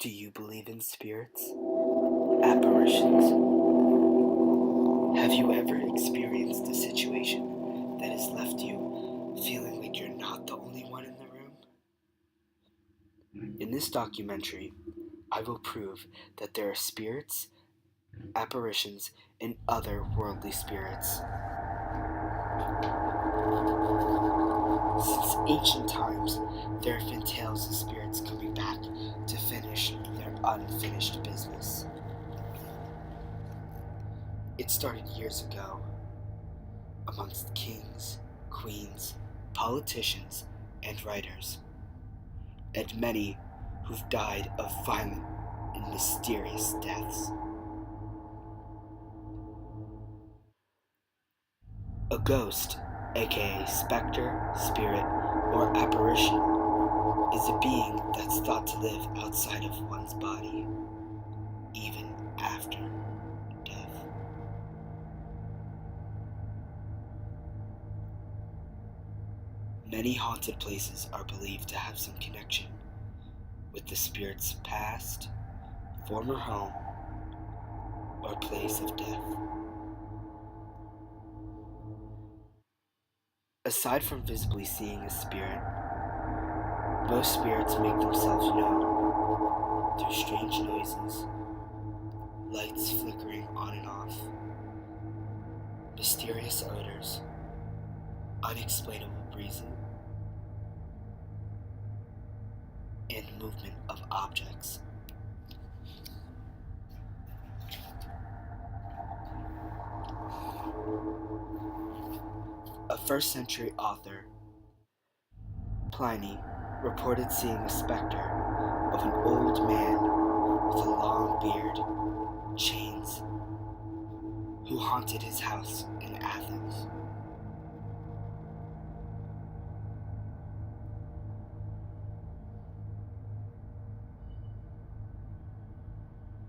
Do you believe in spirits? Apparitions? Have you ever experienced a situation that has left you feeling like you're not the only one in the room? In this documentary, I will prove that there are spirits, apparitions, and other worldly spirits. Since ancient times, there have been tales of spirits coming back to finish their unfinished business. It started years ago, amongst kings, queens, politicians, and writers, and many who've died of violent and mysterious deaths. A ghost, aka specter, spirit, or apparition, is a being that's thought to live outside of one's body, even after death. Many haunted places are believed to have some connection with the spirit's past, former home, or place of death. Aside from visibly seeing a spirit, most spirits make themselves known through strange noises, lights flickering on and off, mysterious odors, unexplainable breathing, and movement of objects. A first-century author, Pliny, reported seeing a specter of an old man with a long beard, chains, who haunted his house in Athens.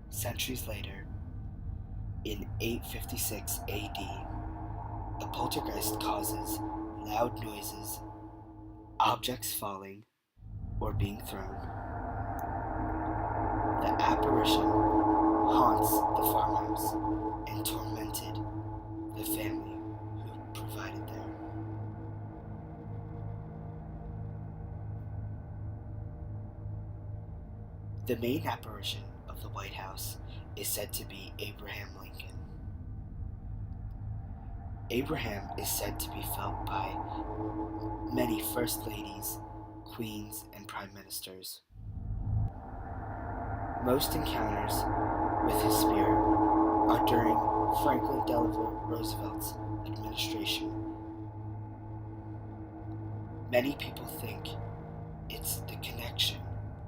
Centuries later, in 856 AD, a poltergeist causes loud noises, objects falling or being thrown. The apparition haunts the farmhouse and tormented the family who provided there. The main apparition of the White House is said to be Abraham Lincoln. Abraham is said to be felt by many first ladies, queens, and prime ministers. Most encounters with his spirit are during Franklin Delano Roosevelt's administration. Many people think it's the connection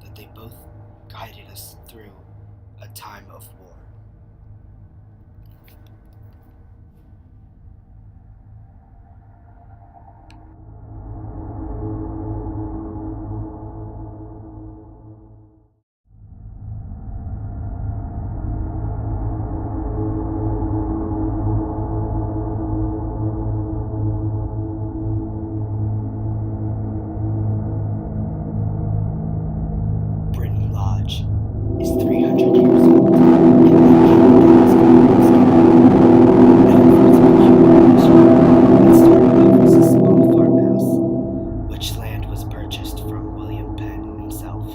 that they both guided us through a time of war. Britain Lodge is 300 years old and located in a small farmhouse, which land was purchased from William Penn himself.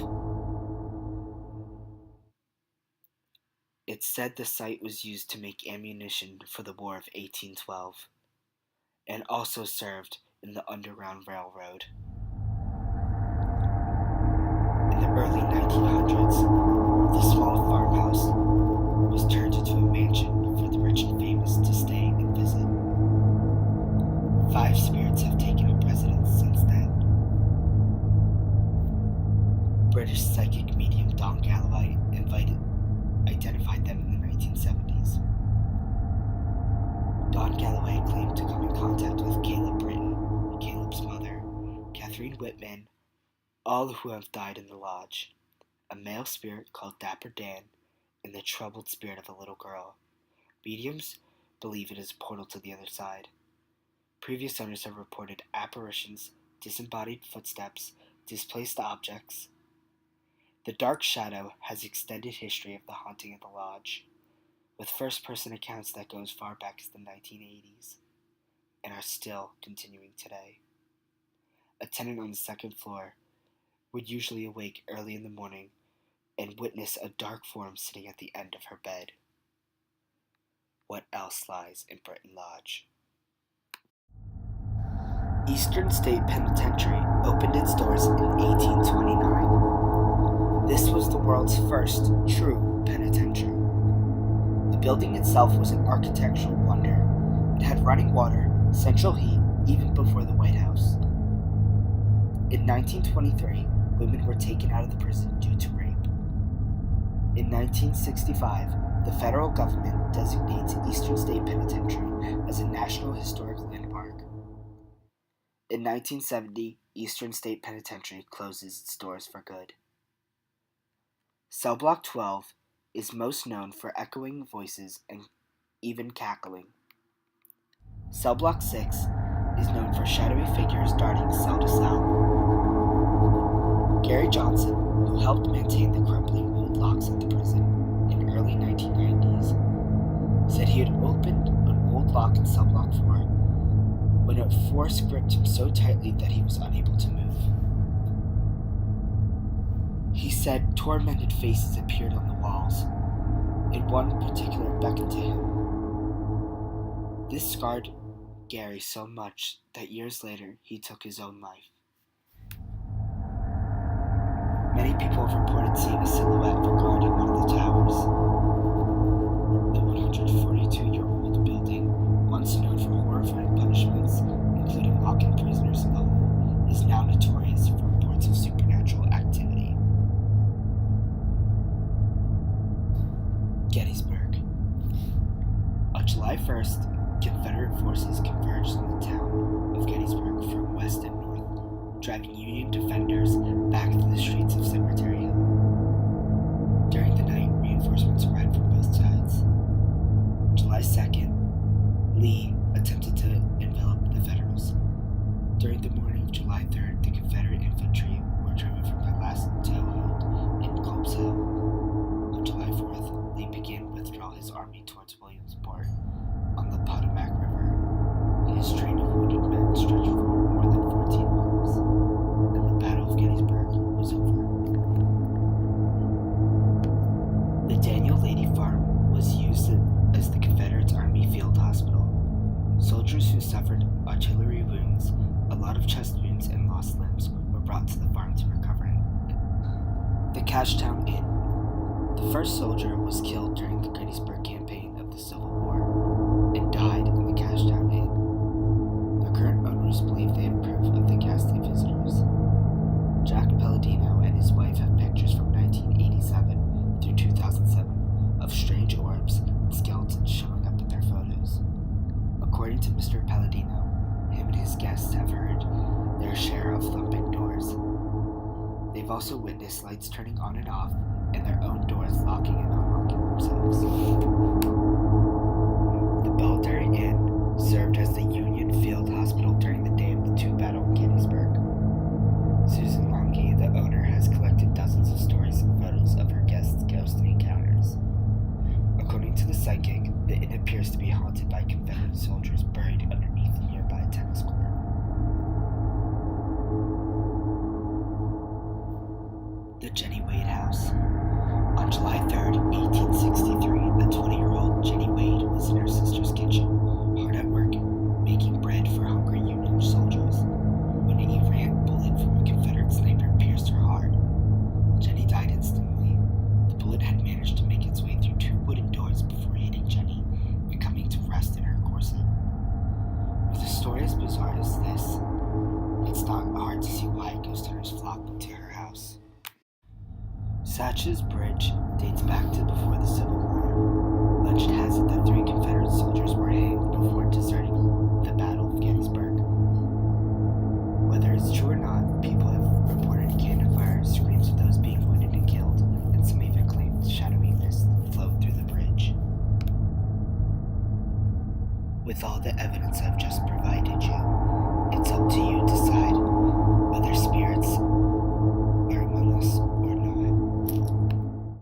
It's said the site was used to make ammunition for the War of 1812, and also served in the Underground Railroad. In the early 1900s, the small farmhouse was turned into a mansion for the rich and famous to stay and visit. 5 spirits have taken up residence since then. British psychic medium Don Galloway identified them in the 1970s. Don Galloway claimed to come in contact with Caleb Britton, Caleb's mother, Catherine Whitman, all who have died in the lodge, a male spirit called Dapper Dan, and the troubled spirit of a little girl. Mediums believe it is a portal to the other side. Previous owners have reported apparitions, disembodied footsteps, displaced objects. The Dark Shadow has extended history of the haunting of the lodge, with first-person accounts that go as far back as the 1980s, and are still continuing today. A tenant on the second floor would usually awake early in the morning and witness a dark form sitting at the end of her bed. What else lies in Britton Lodge? Eastern State Penitentiary opened its doors in 1829. This was the world's first true penitentiary. The building itself was an architectural wonder. It had running water, central heat, even before the White House. In 1923, women were taken out of the prison due to rape. In 1965, the federal government designates Eastern State Penitentiary as a National Historic Landmark. In 1970, Eastern State Penitentiary closes its doors for good. Cell Block 12 is most known for echoing voices and even cackling. Cell Block 6 is known for shadowy figures darting cell to cell. Gary Johnson, who helped maintain the crumbling old locks of the prison in the early 1990s, said he had opened an old lock in Cell Block 4 when a force gripped him so tightly that he was unable to move. He said tormented faces appeared on the walls, and one in particular beckoned to him. This scarred Gary so much that years later he took his own life. Many people have reported seeing a silhouette guarding one of the towers. The 142-year-old building, once known for horrifying punishments, including locking prisoners in the hole, is now notorious for reports of supernatural activity. Gettysburg. On July 1st, Confederate forces converged on the town of Gettysburg from west and north, driving Union defenders back to the streets of Cemetery Hill. During the night, reinforcements arrived from both sides. July 2nd, Lee attempted to envelop the Federals. During the morning of July 3rd, the Confederate infantry were driven from their last toehold in Culp's Hill. On July 4th, Lee began to withdraw his army towards Williamsport on the Potomac River. His train of wounded men stretched for more than 14 miles, and the Battle of Gettysburg was over. The Daniel Lady Farm was used as the Confederate Army field hospital. Soldiers who suffered artillery wounds, a lot of chest wounds, and lost limbs were brought to the farm to recover. The Cashtown Inn. The first soldier was killed during the Gettysburg campaign of the Civil War and died in the Cashtown Inn. The current owners believe they have proof of the ghastly visitors. Jack Palladino and his wife have pictures from 1987 through 2007 of strange orbs and skeletons showing up in their photos. According to Mr. Palladino, him and his guests have heard their share of thumping doors. They've also witnessed lights turning on and off and their own doors locking and unlocking themselves. The Belvedere Inn served as the Union Field Hospital during the day of the two-battle in Gettysburg. Susan Longy, the owner, has collected dozens of stories and photos of her guests' ghostly encounters. According to the psychic, the inn appears to be haunted by Confederate soldiers buried underneath a nearby tennis court. The Jenny Wade House. On July 3rd, 1863, a 20-year-old Jenny Wade was in her sister's kitchen, hard at work, making bread for hungry Union soldiers, when an errant bullet from a Confederate sniper pierced her heart. Jenny died instantly. The bullet had managed to make its way through two wooden doors before hitting Jenny and coming to rest in her corset. With a story as bizarre as this, it's not hard to see why ghost hunters flocked to her house. Satch's Bridge dates back to before the Civil War. Legend has it that 3 Confederate soldiers were hanged before deserting the Battle of Gettysburg. Whether it's true or not, people have reported cannon fire, screams of those being wounded and killed, and some even claimed shadowy mists float through the bridge. With all the evidence I've